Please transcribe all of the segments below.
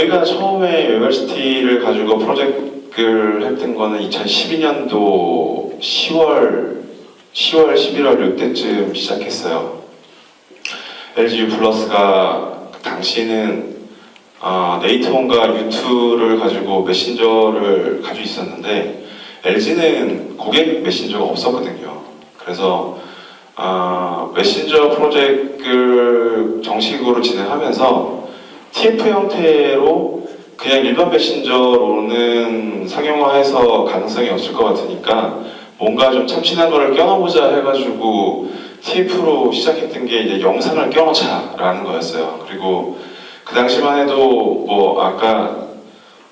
저희가 처음에 웨벌시티를 가지고 프로젝트를 했던 거는 2012년도 10월, 11월 이때쯤 시작했어요. LG 플러스가 당시에는 네이트원과 U2를 가지고 메신저를 가지고 있었는데 LG는 고객 메신저가 없었거든요. 그래서 메신저 프로젝트를 정식으로 진행하면서 TF 형태로 그냥 일반 메신저로는 상용화해서 가능성이 없을 것 같으니까 뭔가 좀 참신한 거를 껴넣어보자 해가지고 TF로 시작했던 게 이제 영상을 껴넣자라는 거였어요. 그리고 그 당시만 해도 뭐 아까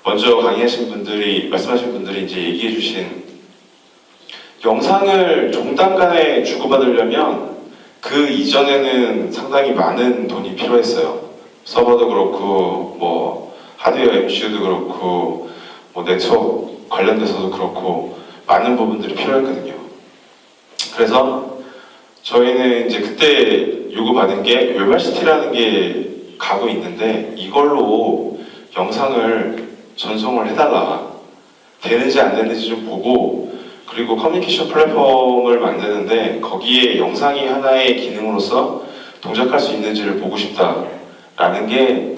먼저 강의하신 분들이 말씀하신 분들이 이제 얘기해 주신 영상을 종단 간에 주고받으려면 그 이전에는 상당히 많은 돈이 필요했어요. 서버도 그렇고 뭐 하드웨어 MCU도 그렇고 뭐 네트워크 관련돼서도 그렇고 많은 부분들이 필요했거든요. 그래서 저희는 이제 그때 요구받은 게 웨벌시티라는 게 가고 있는데 이걸로 영상을 전송을 해달라. 되는지 안 되는지 좀 보고 그리고 커뮤니케이션 플랫폼을 만드는데 거기에 영상이 하나의 기능으로서 동작할 수 있는지를 보고 싶다라는 게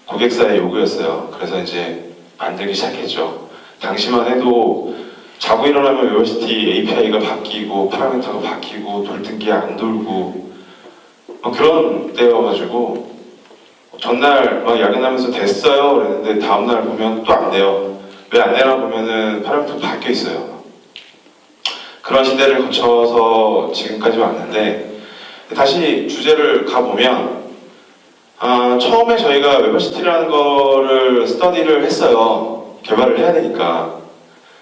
고객사의 요구였어요. 그래서 이제 만들기 시작했죠. 당시만 해도 자고 일어나면 웨벌시티 API가 바뀌고 파라미터가 바뀌고 돌던 게 안 돌고 그런 때여가지고 전날 막 야근하면서 됐어요 그랬는데 다음날 보면 또 안 돼요. 왜 안 되나 보면은 파라미터가 바뀌어 있어요. 그런 시대를 거쳐서 지금까지 왔는데 다시 주제를 가보면 처음에 저희가 웨벌시티라는 거를 스터디를 했어요. 개발을 해야 되니까.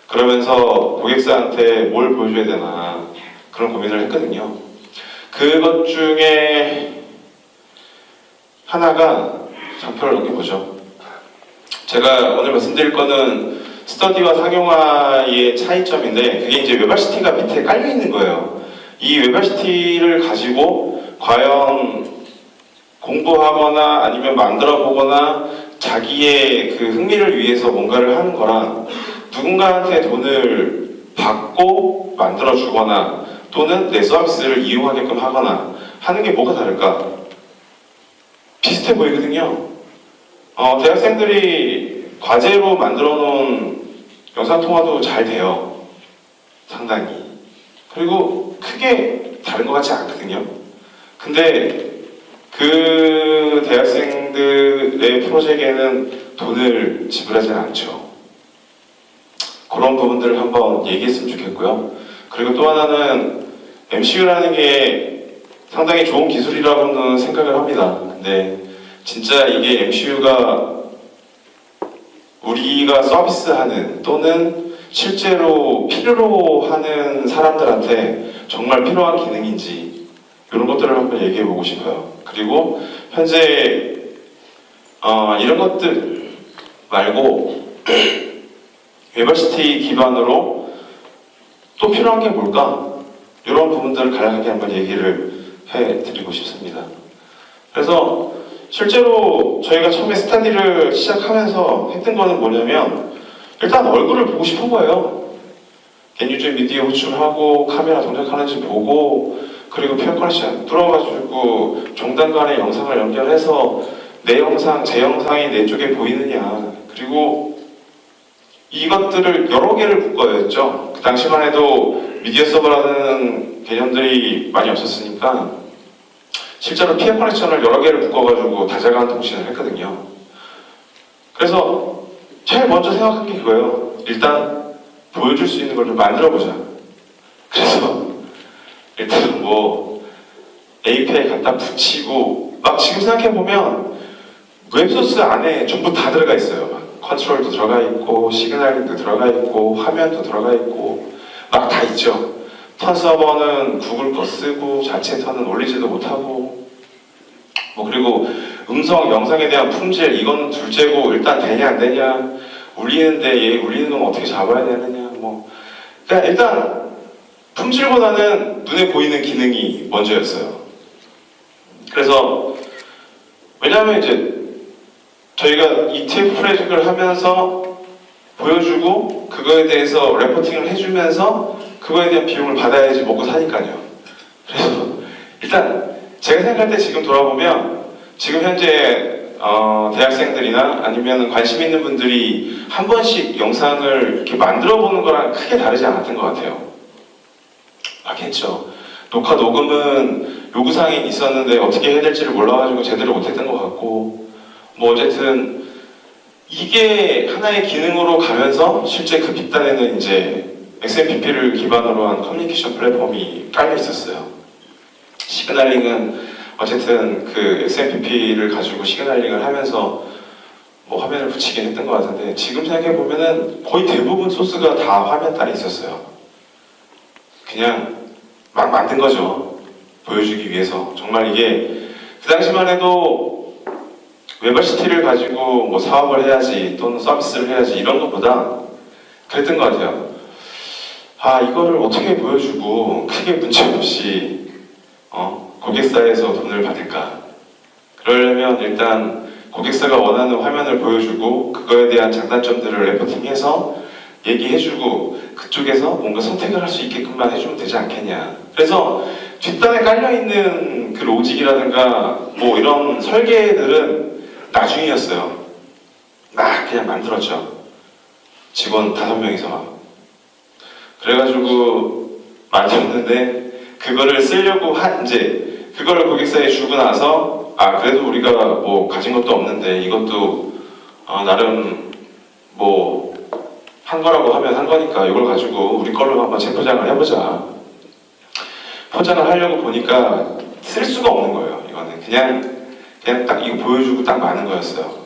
그러면서 고객사한테 뭘 보여줘야 되나 그런 고민을 했거든요. 그것 중에 하나가 장표를 넘겨보죠. 제가 오늘 말씀드릴 거는 스터디와 상용화의 차이점인데 그게 이제 웨벌시티가 밑에 깔려 있는 거예요. 이 웨벌시티를 가지고 과연 공부하거나 아니면 만들어 보거나 자기의 그 흥미를 위해서 뭔가를 하는 거랑 누군가한테 돈을 받고 만들어 주거나 또는 내 서비스를 이용하게끔 하거나 하는 게 뭐가 다를까? 비슷해 보이거든요. 대학생들이 과제로 만들어 놓은 영상통화도 잘 돼요. 상당히. 그리고 크게 다른 것 같지 않거든요. 근데 그 대학생들의 프로젝트에는 돈을 지불하지는 않죠. 그런 부분들을 한번 얘기했으면 좋겠고요. 그리고 또 하나는 MCU라는 게 상당히 좋은 기술이라고는 생각을 합니다. 근데 진짜 이게 MCU가 우리가 서비스하는 또는 실제로 필요로 하는 사람들한테 정말 필요한 기능인지 이런 것들을 한번 얘기해 보고 싶어요. 그리고 현재 이런 것들 말고 웨벌시티 기반으로 또 필요한 게 뭘까? 이런 부분들을 간략하게 한번 얘기를 해드리고 싶습니다. 그래서 실제로 저희가 처음에 스터디를 시작하면서 했던 거는 뭐냐면 일단 얼굴을 보고 싶은 거예요. 겐유즈 미디어 호출하고 카메라 동작하는지 보고 그리고 페어 커넥션 뚫어가지고 종단 간의 영상을 연결해서 내 영상, 제 영상이 내 쪽에 보이느냐 그리고 이것들을 여러 개를 묶어야겠죠. 그 당시만 해도 미디어 서버라는 개념들이 많이 없었으니까 실제로 피어 커넥션을 여러 개를 묶어가지고 다자간 통신을 했거든요. 그래서 제일 먼저 생각한 게 그거예요. 일단 보여줄 수 있는 걸 좀 만들어보자. 그래서 일단 뭐 API 갖다 붙이고 막 지금 생각해보면 웹소스 안에 전부 다 들어가 있어요. 막 컨트롤도 들어가 있고 시그널링도 들어가 있고 화면도 들어가 있고 막 다 있죠. 턴 서버는 구글 거 쓰고 자체 턴은 올리지도 못하고 뭐 그리고 음성, 영상에 대한 품질 이건 둘째고 일단 되냐 안 되냐 울리는데 얘 울리는 건 어떻게 잡아야 되느냐 뭐 그러니까 일단 품질보다는 눈에 보이는 기능이 먼저였어요. 그래서 왜냐하면 이제 저희가 ETF 프로젝트를 하면서 보여주고 그거에 대해서 레포팅을 해주면서 그거에 대한 비용을 받아야지 먹고 사니까요. 그래서 일단 제가 생각할 때 지금 돌아보면 지금 현재 대학생들이나 아니면 관심 있는 분들이 한 번씩 영상을 이렇게 만들어 보는 거랑 크게 다르지 않았던 것 같아요. 맞겠죠. 녹화 녹음은 요구사항이 있었는데 어떻게 해야 될지를 몰라가지고 제대로 못했던 것 같고, 뭐 어쨌든 이게 하나의 기능으로 가면서 실제 그 뒷단에는 이제 XMPP를 기반으로 한 커뮤니케이션 플랫폼이 깔려 있었어요. 시그널링은 어쨌든 그 XMPP를 가지고 시그널링을 하면서 뭐 화면을 붙이긴 했던 것 같은데, 지금 생각해 보면은 거의 대부분 소스가 다 화면 단에 있었어요. 그냥 막 만든 거죠. 보여주기 위해서. 정말 이게 그 당시만 해도 웨버시티를 가지고 뭐 사업을 해야지 또는 서비스를 해야지 이런 것보다 그랬던 것 같아요. 아, 이거를 어떻게 보여주고 크게 문제없이 고객사에서 돈을 받을까? 그러려면 일단 고객사가 원하는 화면을 보여주고 그거에 대한 장단점들을 레포팅해서 얘기해주고 그쪽에서 뭔가 선택을 할 수 있게끔만 해주면 되지 않겠냐. 그래서 뒷단에 깔려있는 그 로직이라든가 뭐 이런 설계들은 나중이었어요. 막 그냥 만들었죠. 직원 5명이서 막. 그래가지고 만들었는데 그거를 쓰려고 이제 그거를 고객사에 주고 나서 그래도 우리가 뭐 가진 것도 없는데 이것도 나름 뭐 한 거라고 하면 한 거니까 이걸 가지고 우리 걸로 한번 재포장을 해보자. 포장을 하려고 보니까 쓸 수가 없는 거예요. 이거는 그냥 딱 이거 보여주고 딱 마는 거였어요.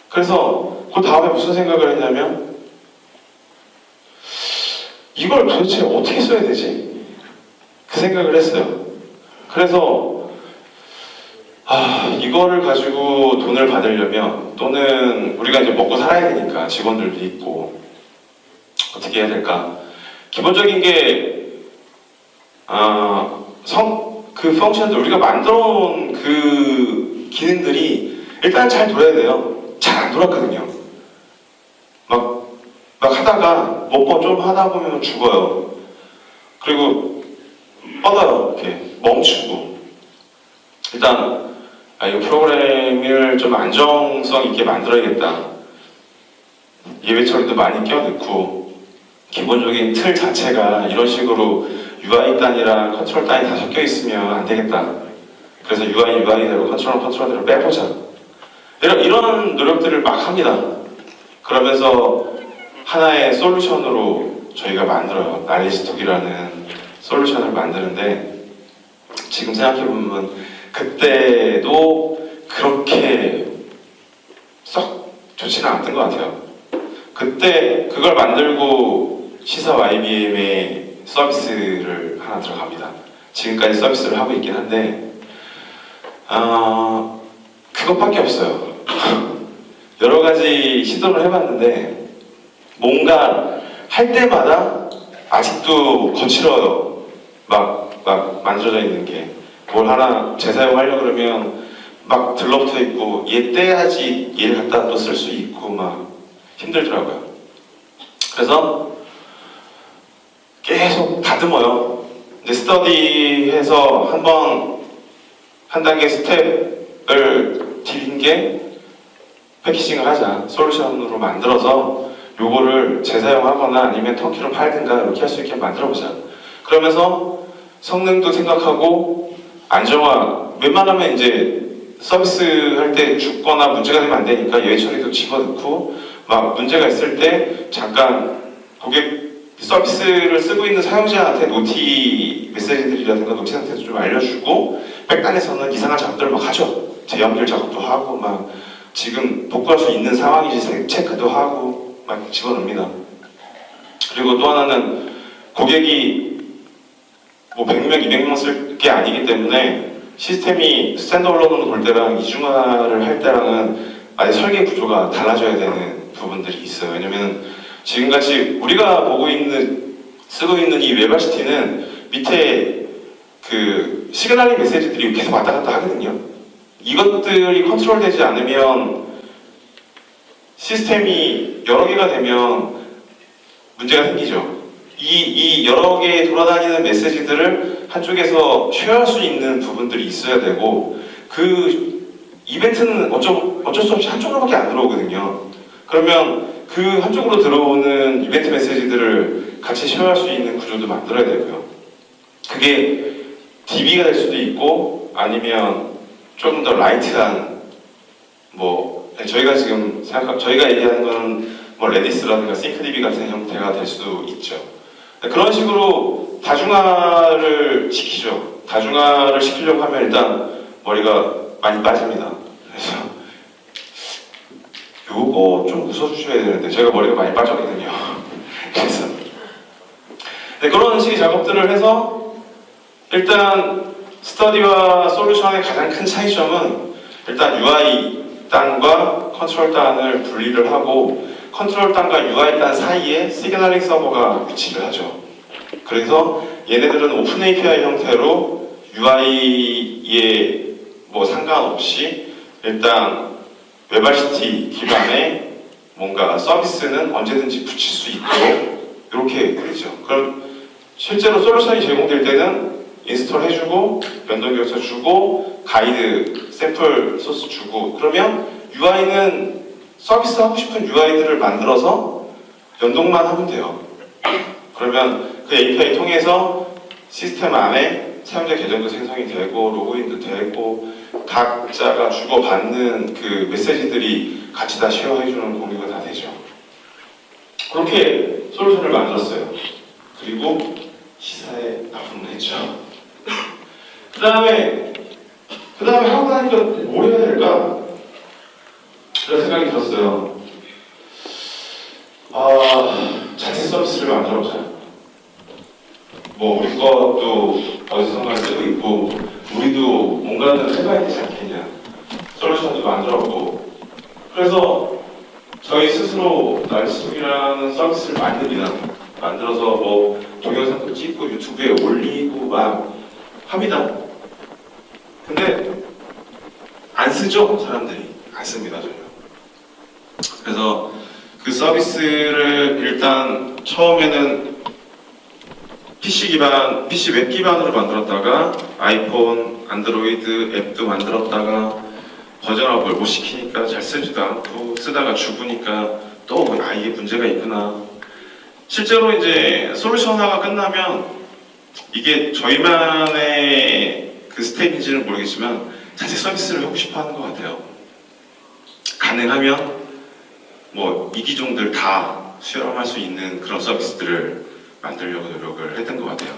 그래서 그 다음에 무슨 생각을 했냐면 이걸 도대체 어떻게 써야 되지? 그 생각을 했어요. 그래서 이거를 가지고 돈을 받으려면 또는 우리가 이제 먹고 살아야 되니까 직원들도 있고 어떻게 해야 될까? 기본적인 게 그 펑션들 우리가 만들어 놓은 그 기능들이 일단 잘 돌아야 돼요. 잘 안 돌았거든요. 막 하다가 몇 번 좀 하다 보면 죽어요. 그리고 뻗어요. 이렇게 멈추고. 일단 이 프로그램을 좀 안정성 있게 만들어야겠다. 예외 처리도 많이 껴넣고 기본적인 틀 자체가 이런 식으로 UI 단이랑 컨트롤 단이 다 섞여 있으면 안 되겠다. 그래서 UI대로 컨트롤대로 빼보자. 이런 노력들을 막 합니다. 그러면서 하나의 솔루션으로 저희가 만들어요. 나레지톡이라는 솔루션을 만드는데 지금 생각해보면 그때도 그렇게 썩 좋지는 않았던 것 같아요. 그때 그걸 만들고 시사 IBM의 서비스를 하나 들어갑니다. 지금까지 서비스를 하고 있긴 한데 그것밖에 없어요. 여러 가지 시도를 해봤는데 뭔가 할 때마다 아직도 거칠어요. 막 만들어져 있는 게. 뭘 하나 재사용하려고 그러면 막 들러붙어 있고 얘 떼야지 얘를 갖다 또 쓸 수 있고 막 힘들더라고요. 그래서 계속 다듬어요. 이제 스터디해서 한 단계 스텝을 디딘 게 패키징을 하자. 솔루션으로 만들어서 요거를 재사용하거나 아니면 턴키로 팔든가 이렇게 할 수 있게 만들어보자. 그러면서 성능도 생각하고 안정화, 웬만하면 이제 서비스 할 때 죽거나 문제가 되면 안 되니까 예외 처리도 집어넣고 막 문제가 있을 때 잠깐 고객 서비스를 쓰고 있는 사용자한테 노티 메시지들이라든가 노티 상태도 좀 알려주고 백단에서는 이상한 작업들을 막 하죠. 재연결 작업도 하고 막 지금 복구할 수 있는 상황인지 체크도 하고 막 집어넣습니다. 그리고 또 하나는 고객이 뭐 100명, 200명 쓸 게 아니기 때문에 시스템이 스탠드얼론으로 돌 때랑 이중화를 할 때랑은 아예 설계 구조가 달라져야 되는 부분들이 있어요. 왜냐면 지금같이 우리가 쓰고 있는 이 웨버시티는 밑에 그 시그널링 메시지들이 계속 왔다 갔다 하거든요. 이것들이 컨트롤되지 않으면 시스템이 여러 개가 되면 문제가 생기죠. 이 여러 개 돌아다니는 메시지들을 한쪽에서 쉐어할 수 있는 부분들이 있어야 되고, 그 이벤트는 어쩔 수 없이 한쪽으로밖에 안 들어오거든요. 그러면 그 한쪽으로 들어오는 이벤트 메시지들을 같이 쉐어할 수 있는 구조도 만들어야 되고요. 그게 DB가 될 수도 있고, 아니면 조금 더 라이트한, 저희가 얘기하는 건 레디스라든가 싱크DB 같은 형태가 될 수도 있죠. 그런 식으로 다중화를 시키죠. 다중화를 시키려고 하면 일단 머리가 많이 빠집니다. 그래서 요거 좀 웃어주셔야 되는데 제가 머리가 많이 빠졌거든요. 그래서 그런 식의 작업들을 해서 일단 스터디와 솔루션의 가장 큰 차이점은 일단 UI 단과 컨트롤 단을 분리를 하고 컨트롤 단과 UI 단 사이에 시그널링 서버가 위치를 하죠. 그래서 얘네들은 오픈 API 형태로 UI에 상관없이 일단 웹RCT 기반의 뭔가 서비스는 언제든지 붙일 수 있도록 이렇게 되죠. 그럼 실제로 솔루션이 제공될 때는 인스톨 해주고 연동 결서 주고 가이드 샘플 소스 주고, 그러면 UI는 서비스 하고 싶은 UI들을 만들어서 연동만 하면 돼요. 그러면 그 API 통해서 시스템 안에 사용자 계정도 생성이 되고 로그인도 되고 각자가 주고받는 그 메시지들이 같이 다 쉐어해주는 공유가 다 되죠. 그렇게 솔루션을 만들었어요. 그리고 시사에 납품을 했죠. 그 다음에 하고 나니까 뭘 해야 될까? 그런 생각이 들었어요. 자체 서비스를 만들어보자. 우리 것도 어디선가 쓰고 있고 우리도 뭔가는 해봐야 되지 않겠냐. 솔루션도 만들었고, 그래서 저희 스스로 날씨속이라는 서비스를 만들어서 동영상도 찍고 유튜브에 올리고 막 합니다. 근데 안 쓰죠, 사람들이. 안 씁니다, 전혀. 그래서 그 서비스를 일단 처음에는 PC 웹 기반으로 만들었다가 아이폰, 안드로이드 앱도 만들었다가 버전업을 못 시키니까 잘 쓰지도 않고 쓰다가 죽으니까 또 이게 문제가 있구나. 실제로 이제 솔루션화가 끝나면 이게 저희만의 그 스텝인지는 모르겠지만 자체 서비스를 하고 싶어 하는 것 같아요. 가능하면 이기종들 다 수렴할 수 있는 그런 서비스들을 만들려고 노력을 했던 것 같아요.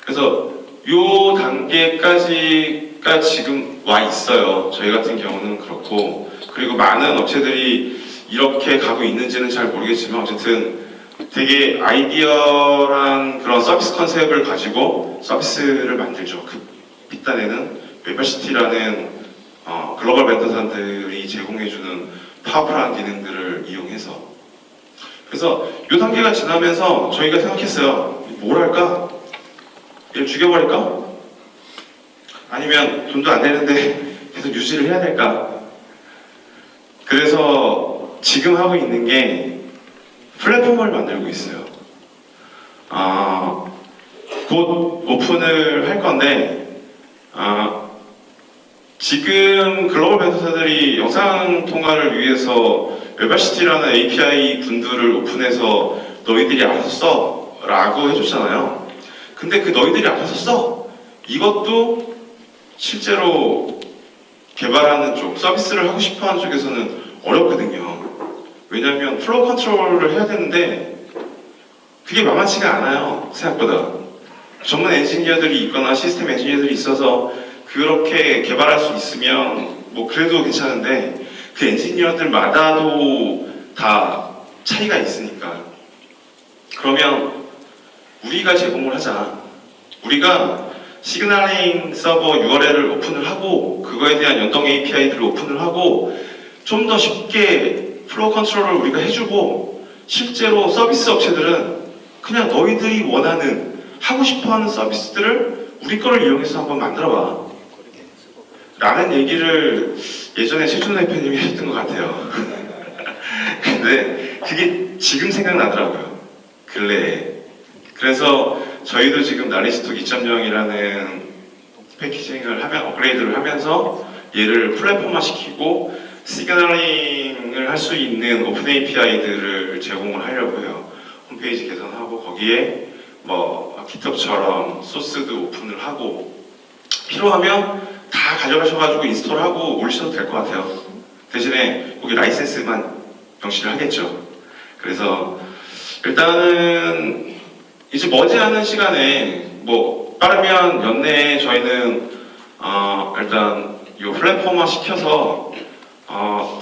그래서 이 단계까지가 지금 와 있어요. 저희 같은 경우는 그렇고, 그리고 많은 업체들이 이렇게 가고 있는지는 잘 모르겠지만 어쨌든 되게 아이디어란 그런 서비스 컨셉을 가지고 서비스를 만들죠. 그 밑단에는 웹RCT라는 글로벌 벤더사들이 제공해주는 파워풀한 기능들을 이용해서. 그래서 이 단계가 지나면서 저희가 생각했어요. 뭘 할까? 얘를 죽여버릴까? 아니면 돈도 안 되는데 계속 유지를 해야 될까? 그래서 지금 하고 있는 게 플랫폼을 만들고 있어요. 곧 오픈을 할 건데, 지금 글로벌 벤더사들이 영상 통화를 위해서 웹RCT라는 API 군들을 오픈해서 너희들이 알아서 써 라고 해줬잖아요. 근데 그 너희들이 알아서 써, 이것도 실제로 개발하는 쪽, 서비스를 하고 싶어하는 쪽에서는 어렵거든요. 왜냐하면 플로우 컨트롤을 해야 되는데 그게 만만치가 않아요. 생각보다. 전문 엔지니어들이 있거나 시스템 엔지니어들이 있어서 그렇게 개발할 수 있으면 그래도 괜찮은데, 그 엔지니어들마다도 다 차이가 있으니까. 그러면 우리가 제공을 하자. 우리가 시그널링 서버 URL을 오픈을 하고 그거에 대한 연동 API들을 오픈을 하고 좀 더 쉽게 플로우 컨트롤을 우리가 해주고, 실제로 서비스 업체들은 그냥 너희들이 원하는 하고 싶어하는 서비스들을 우리 거를 이용해서 한번 만들어봐 라는 얘기를 예전에 최준호 대표님이 했던 것 같아요. 있었는데 그게 지금 생각나더라고요. 근래에. 그래서 저희도 지금 날리스톡 2.0이라는 패키징을 하면 업그레이드를 하면서 얘를 플랫폼화 시키고 시그널링을 할 수 있는 오픈 API들을 제공을 하려고 해요. 홈페이지 개선하고 거기에 뭐 GitHub처럼 소스도 오픈을 하고 필요하면 다 가져가셔가지고 인스톨하고 올리셔도 될 것 같아요. 대신에 거기 라이센스만 병실을 하겠죠. 그래서 일단은 이제 머지않은 시간에 뭐 빠르면 연내에 저희는 일단 이 플랫폼화 시켜서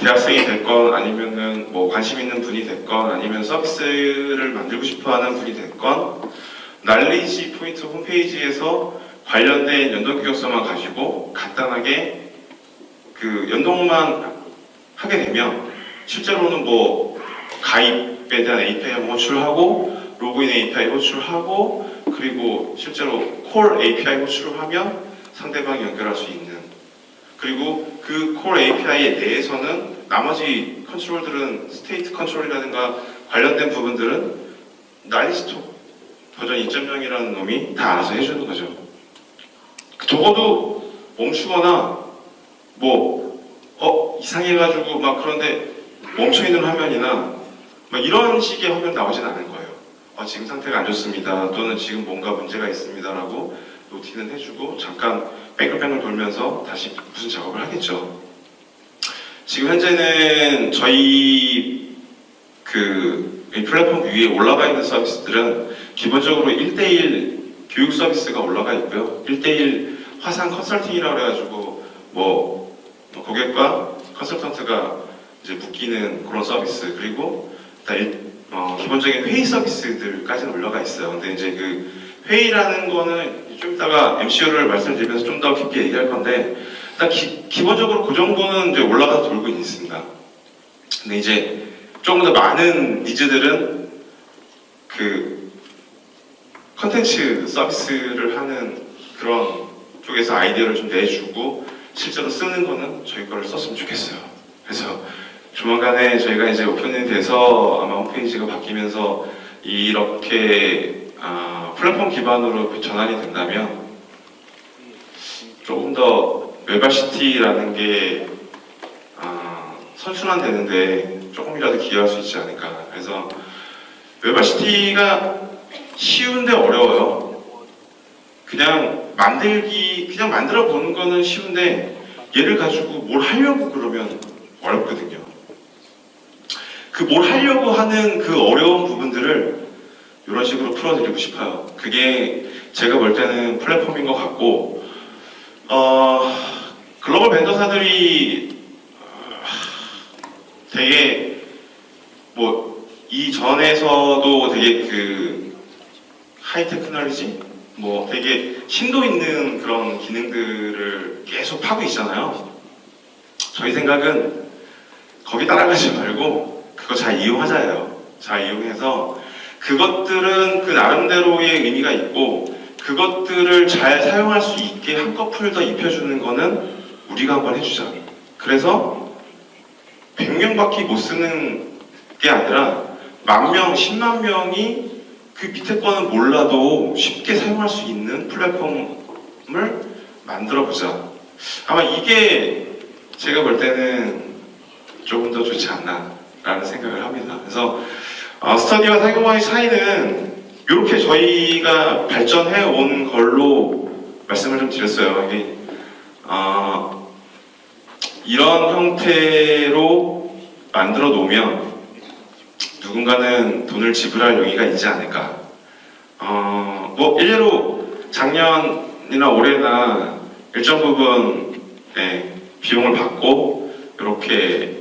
대학생이 됐건 아니면은 뭐 관심 있는 분이 됐건 아니면 서비스를 만들고 싶어하는 분이 됐건 날리지 포인트 홈페이지에서 관련된 연동 규격서만 가지고 간단하게 그 연동만 하게 되면 실제로는 뭐 가입에 대한 API 호출하고 로그인 API 호출하고 그리고 실제로 콜 API 호출을 하면 상대방이 연결할 수 있는 그리고 그 콜 API 내에서는 나머지 컨트롤들은 스테이트 컨트롤이라든가 관련된 부분들은 날리스톡 버전 2.0이라는 놈이 다 알아서 해주는 거죠. 적어도 멈추거나 이상해가지고 막 그런데 멈춰있는 화면이나 막 이런 식의 화면 나오진 않을 거예요. 지금 상태가 안 좋습니다. 또는 지금 뭔가 문제가 있습니다라고 노티는 해주고 잠깐 뱅글뱅글 돌면서 다시 무슨 작업을 하겠죠. 지금 현재는 저희 이 플랫폼 위에 올라가 있는 서비스들은 기본적으로 1대1 교육 서비스가 올라가 있고요. 1대1 화상 컨설팅이라고 해가지고 고객과 컨설턴트가 이제 묶이는 그런 서비스 그리고 기본적인 회의 서비스들까지는 올라가 있어요. 근데 이제 그 회의라는 거는 좀 이따가 MCU를 말씀드리면서 좀 더 깊게 얘기할 건데 일단 기본적으로 그 정도는 이제 올라가서 돌고 있습니다. 근데 이제 조금 더 많은 니즈들은 그 컨텐츠 서비스를 하는 그런 쪽에서 아이디어를 좀 내주고 실제로 쓰는 거는 저희 거를 썼으면 좋겠어요. 그래서 조만간에 저희가 이제 오픈이 돼서 아마 홈페이지가 바뀌면서 이렇게 플랫폼 기반으로 전환이 된다면 조금 더 웨바시티라는 게 선순환되는데 조금이라도 기여할 수 있지 않을까. 그래서 웨바시티가 쉬운데 어려워요. 그냥 만들어 보는 거는 쉬운데 얘를 가지고 뭘 하려고 그러면 어렵거든요. 그 뭘 하려고 하는 그 어려운 부분들을 이런 식으로 풀어드리고 싶어요. 그게 제가 볼 때는 플랫폼인 것 같고 글로벌 벤더사들이 되게 이전에서도 되게 그 하이 테크놀로지 되게 심도 있는 그런 기능들을 계속 파고 있잖아요. 저희 생각은 거기 따라가지 말고 그거 잘 이용하자예요. 잘 이용해서 그것들은 그 나름대로의 의미가 있고 그것들을 잘 사용할 수 있게 한꺼풀 더 입혀주는 거는 우리가 한번 해주자. 그래서 100명밖에 못 쓰는 게 아니라 10,000명, 10만 명이 그 밑에 거는 몰라도 쉽게 사용할 수 있는 플랫폼을 만들어보자. 아마 이게 제가 볼 때는 조금 더 좋지 않나라는 생각을 합니다. 그래서 스터디와 사용과의 차이는 이렇게 저희가 발전해 온 걸로 말씀을 좀 드렸어요. 이게 이런 형태로 만들어 놓으면 누군가는 돈을 지불할 용의가 있지 않을까. 일례로 작년이나 올해나 일정 부분 비용을 받고 이렇게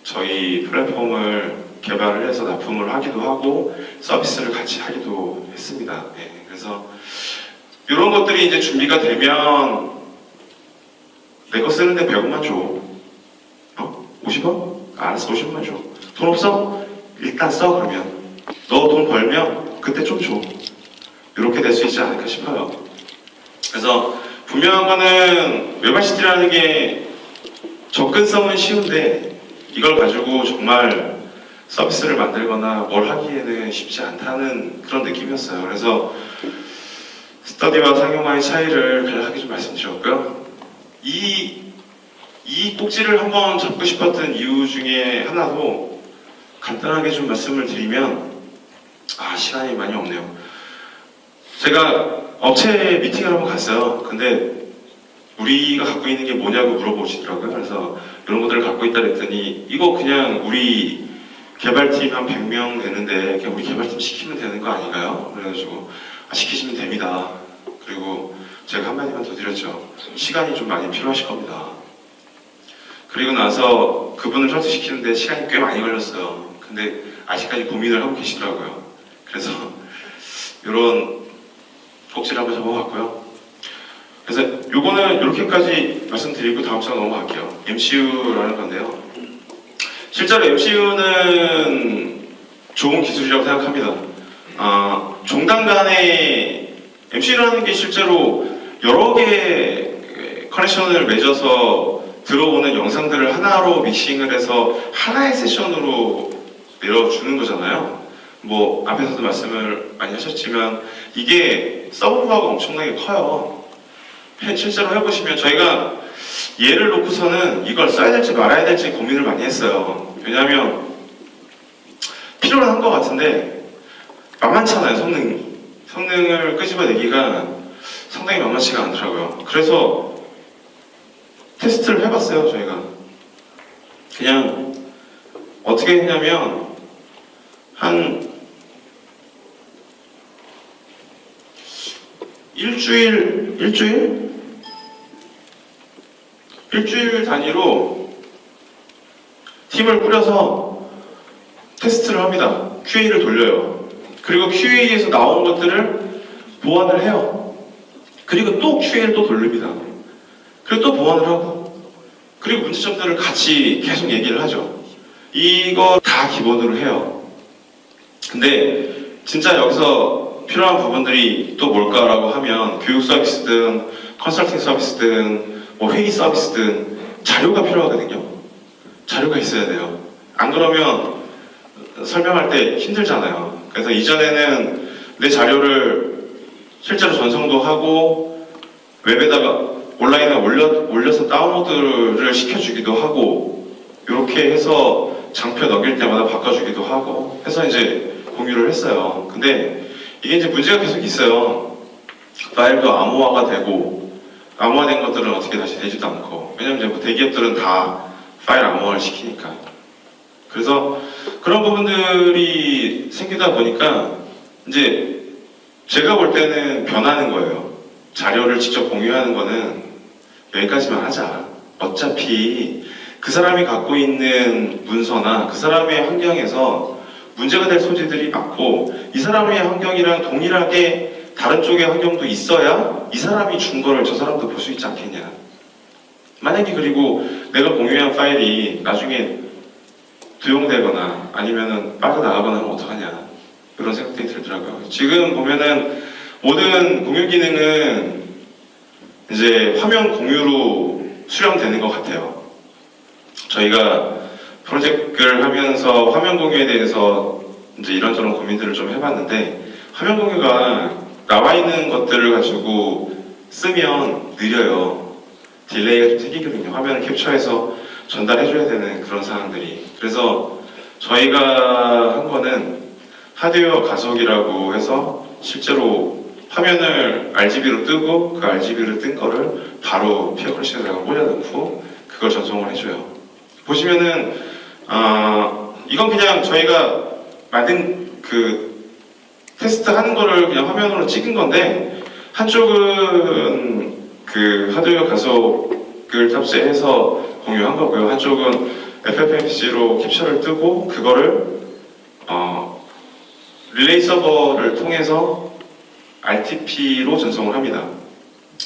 저희 플랫폼을 개발을 해서 납품을 하기도 하고 서비스를 같이 하기도 했습니다. 그래서 이런 것들이 이제 준비가 되면 내 거 쓰는데 100원만 줘. 50원? 알았어, 50원만 줘. 돈 없어? 일단 써. 그러면 너 돈 벌면 그때 좀 줘. 이렇게 될 수 있지 않을까 싶어요. 그래서 분명한 거는 웨바시티라는 게 접근성은 쉬운데 이걸 가지고 정말 서비스를 만들거나 뭘 하기에는 쉽지 않다는 그런 느낌이었어요. 그래서 스터디와 상용화의 차이를 간략하게 좀 말씀드렸고요. 이 꼭지를 한번 잡고 싶었던 이유 중에 하나도 간단하게 좀 말씀을 드리면, 시간이 많이 없네요. 제가 업체 미팅을 한번 갔어요. 근데 우리가 갖고 있는 게 뭐냐고 물어보시더라고요. 그래서 이런 것들을 갖고 있다 그랬더니 이거 그냥 우리 개발팀 한 100명 되는데 그냥 우리 개발팀 시키면 되는 거 아닌가요? 그래가지고 시키시면 됩니다. 그리고 제가 한마디만 더 드렸죠. 시간이 좀 많이 필요하실 겁니다. 그리고 나서 그분을 설득시키는데 시간이 꽤 많이 걸렸어요. 근데 아직까지 고민을 하고 계시더라고요. 그래서 이런 꼭지를 한번 잡아봤고요. 그래서 요거는 이렇게까지 말씀드리고 다음 시간 넘어갈게요. MCU라는 건데요. 실제로 MCU는 좋은 기술이라고 생각합니다. 종단 간에 MCU라는 게 실제로 여러 개의 커넥션을 맺어서 들어오는 영상들을 하나로 믹싱을 해서 하나의 세션으로 내려주는 거잖아요. 뭐 앞에서도 말씀을 많이 하셨지만 이게 서브파가 엄청나게 커요. 실제로 해보시면 저희가 얘를 놓고서는 이걸 써야 될지 말아야 될지 고민을 많이 했어요. 왜냐하면 필요는 한 것 같은데 만만찮아요. 성능을 끄집어내기가 상당히 만만치가 않더라고요. 그래서 테스트를 해봤어요. 저희가 그냥 어떻게 했냐면 한 일주일 단위로 팀을 꾸려서 테스트를 합니다. QA를 돌려요. 그리고 QA에서 나온 것들을 보완을 해요. 그리고 또 QA를 또 돌립니다. 그리고 또 보완을 하고, 그리고 문제점들을 같이 계속 얘기를 하죠. 이거 다 기본으로 해요. 근데 진짜 여기서 필요한 부분들이 또 뭘까라고 하면 교육 서비스든 컨설팅 서비스든 뭐 회의 서비스든 자료가 필요하거든요. 자료가 있어야 돼요. 안 그러면 설명할 때 힘들잖아요. 그래서 이전에는 내 자료를 실제로 전송도 하고 웹에다가 온라인에 올려서 다운로드를 시켜주기도 하고 이렇게 해서 장표 넘길 때마다 바꿔주기도 하고 해서 이제 공유를 했어요. 근데 이게 이제 문제가 계속 있어요. 파일도 암호화가 되고 암호화된 것들은 어떻게 다시 되지도 않고, 왜냐면 이제 뭐 대기업들은 다 파일 암호화를 시키니까. 그래서 그런 부분들이 생기다 보니까 이제 제가 볼 때는 변하는 거예요. 자료를 직접 공유하는 거는 여기까지만 하자. 어차피 그 사람이 갖고 있는 문서나 그 사람의 환경에서 문제가 될 소지들이 많고 이 사람의 환경이랑 동일하게 다른 쪽의 환경도 있어야 이 사람이 준 거를 저 사람도 볼 수 있지 않겠냐. 만약에 그리고 내가 공유한 파일이 나중에 도용되거나 아니면은 빠져나가거나 하면 어떡하냐, 그런 생각들이 들더라고요. 지금 보면은 모든 공유 기능은 이제 화면 공유로 수렴되는 것 같아요. 저희가 프로젝트를 하면서 화면 공유에 대해서 이제 이런저런 고민들을 좀 해봤는데, 화면 공유가 나와 있는 것들을 가지고 쓰면 느려요. 딜레이가 좀 생기거든요. 화면을 캡처해서 전달해줘야 되는 그런 상황들이. 그래서 저희가 한 거는 하드웨어 가속이라고 해서 실제로 화면을 RGB로 뜨고 그 RGB로 뜬 거를 바로 피어 컬렉션에다가 꽂아놓고 그걸 전송을 해줘요. 보시면은 이건 그냥 저희가 만든 그 테스트 하는 거를 그냥 화면으로 찍은 건데, 한쪽은 그 하드웨어 가속을 탑재해서 공유한 거고요. 한쪽은 FFmpeg로 캡처를 뜨고 그거를 릴레이 서버를 통해서 RTP로 전송을 합니다.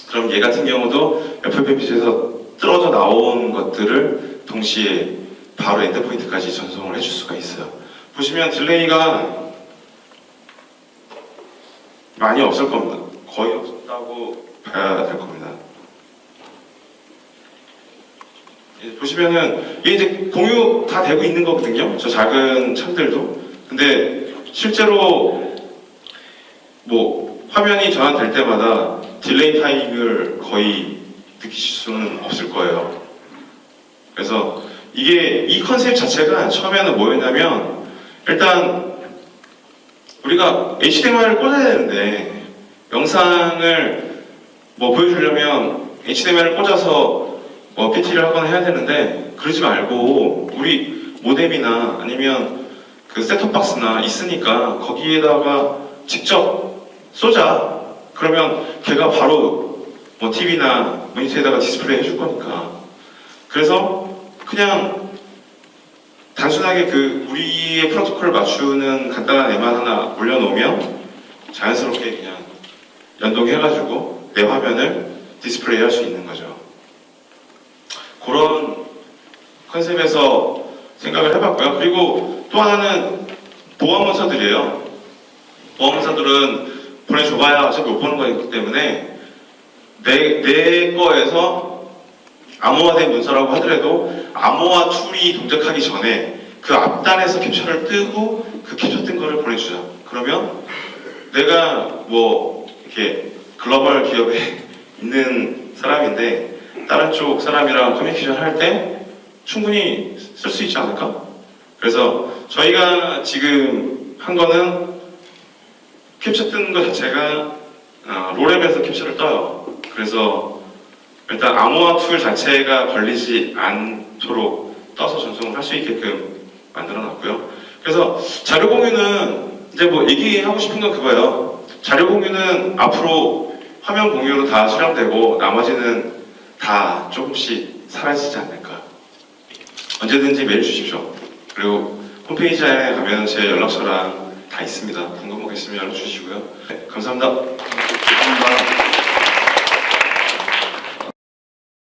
그럼 얘 같은 경우도 FFmpeg에서 떨어져 나온 것들을 동시에 바로 엔드포인트까지 전송을 해줄 수가 있어요. 보시면 딜레이가 많이 없을 겁니다. 거의 없다고 봐야 될 겁니다. 보시면은 이게 이제 공유 다 되고 있는 거거든요. 저 작은 창들도. 근데 실제로 뭐 화면이 전환될 때마다 딜레이 타임을 거의 느끼실 수는 없을 거예요. 그래서 이게 이 컨셉 자체가 처음에는 뭐였냐면 일단 우리가 HDMI를 꽂아야 되는데 영상을 뭐 보여주려면 HDMI를 꽂아서 뭐 PT를 하거나 해야 되는데 그러지 말고 우리 모뎀이나 아니면 그 셋톱박스나 있으니까 거기에다가 직접 쏘자. 그러면 걔가 바로 뭐 TV나 모니터에다가 디스플레이 해줄 거니까. 그래서 그냥 단순하게 그 우리의 프로토콜을 맞추는 간단한 앱만 하나 올려놓으면 자연스럽게 그냥 연동해가지고 내 화면을 디스플레이 할 수 있는 거죠. 그런 컨셉에서 생각을 해봤고요. 그리고 또 하나는 보안문서들이에요. 보안문서들은 보내줘봐야 어차피 못 보는 거기 때문에 내 거에서 암호화된 문서라고 하더라도 암호화 툴이 동작하기 전에 그 앞단에서 캡처를 뜨고 그 캡처 뜬 거를 보내주자. 그러면 내가 뭐 이렇게 글로벌 기업에 있는 사람인데 다른 쪽 사람이랑 커뮤니케이션 할 때 충분히 쓸 수 있지 않을까? 그래서 저희가 지금 한 거는 캡처 뜨는 것 자체가 로랩에서 캡처를 떠요. 그래서 일단 암호화 툴 자체가 걸리지 않도록 떠서 전송을 할 수 있게끔 만들어 놨고요. 그래서 자료 공유는 이제 뭐 얘기하고 싶은 건 그거예요. 자료 공유는 앞으로 화면 공유로 다 수렴되고 나머지는 다 조금씩 사라지지 않을까. 언제든지 메일 주십시오. 그리고 홈페이지에 가면 제 연락처랑 다 있습니다. 궁금한 거 있으면 연락 주시고요. 네, 감사합니다. 감사합니다.